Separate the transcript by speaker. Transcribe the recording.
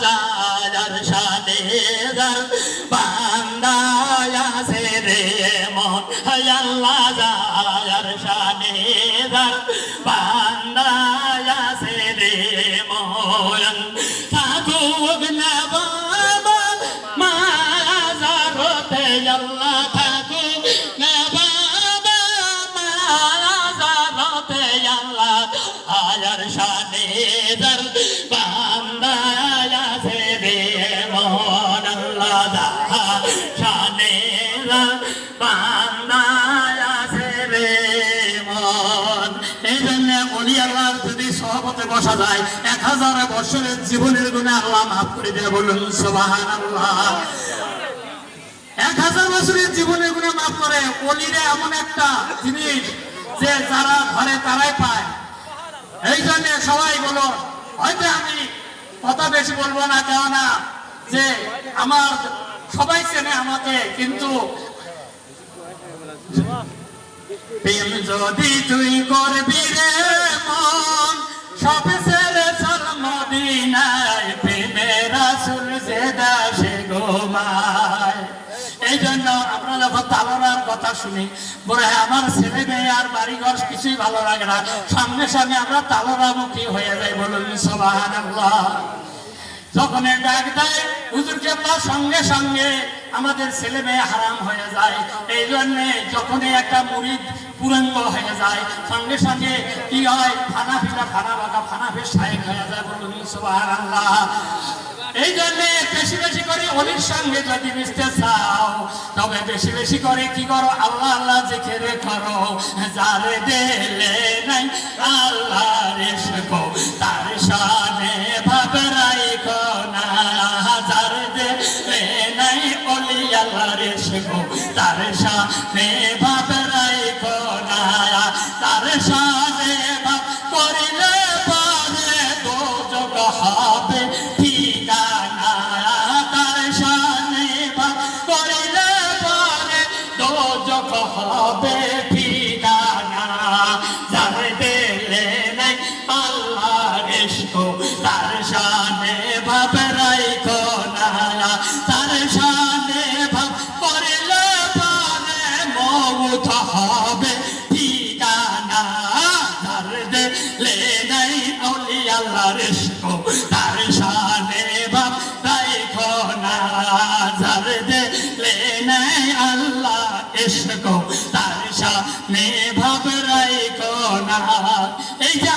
Speaker 1: যার শানে যার বান্দা আছে রে মন আল্লাহ যার শানে যার বান্দা আছে রে মন থাকুক না বাবা মাজারতে আল্লাহ থাকুক না বাবা মাজারতে আল্লাহ যার শানে যার বান্দা আছে রে মন আল্লাহ যার শানে যার বান্দা আছে রে মন। এই জন্য ওলি আল্লাহর যদি সহবতে বসা যায় 1000 বছরের জীবনের গুনাহ আল্লাহ মাফ করে দেয়। বলুন সুবহানাল্লাহ। 1000 বছরের জীবনের গুনাহ মাফ করে। ওলিরা এমন একটা জিনিস যে যারা ঘরে তারাই পায়। এই জন্য সবাই বলো, হয়তো আমি কথা বেশি বলবো না, কেননা যে আমার সবাই চেনে আমাকে, কিন্তু প্রেম যদি তুই করবি রে মন সব ছেড়ে চল মদিনায়, প্রেমের রাসূল যে দাসে ঘুমায়। এই জন্য আমরা যখন তালোরার কথা শুনি বলে আমার ছেলে মেয়ে আর বাড়িঘর কিছুই ভালো লাগে না, সঙ্গে সঙ্গে আমরা তালোরামুখী হয়ে যাই। বলুন সুবহানাল্লাহ। যখন ডাক দেয় হুজুর কেবলা সঙ্গে সঙ্গে আমাদের ছেলে মেয়ে হারাম হয়ে যায়। এই জন্য যখনই একটা মুরিদ পুরঙ্গ হয়ে যায় সঙ্গে সঙ্গে কি হয়, ফানাফিরা ফানাফির শায়েখ হয়ে যায়। বলুন সুবহানাল্লাহ। এই জন্য বেশি বেশি করে ওলির সঙ্গে যদি মিশতে চাও তবে বেশি বেশি করে কি করো, আল্লাহ আল্লাহ জিকির করো। যারে দিলে নাই আল্লাহর ইশক তার শানে ভাবে রাখো না, যারে দিলে নাই ওলি আল্লাহর ইশক তার শানে ভাবে রাখো না, তার শানে ভাব করিলে পরে দোজখ হবে ঠিকানা, তার শানে ভাব করিলে পরে দোজখ হবে ঠিকানা। যারে দিলে নাই আল্লাহর ইশক তার শানে ভাব রাখো না, তার শানে ভাব করিলে পরে মওত হবে ঠিকানা। যারে দিলে নাই ওলি আল্লাহর ইশক তার শানে ভাব রাখো না, যারে দিলে নাই আল্লাহ ইশক তার শানে ভাব রাখো না। এই যে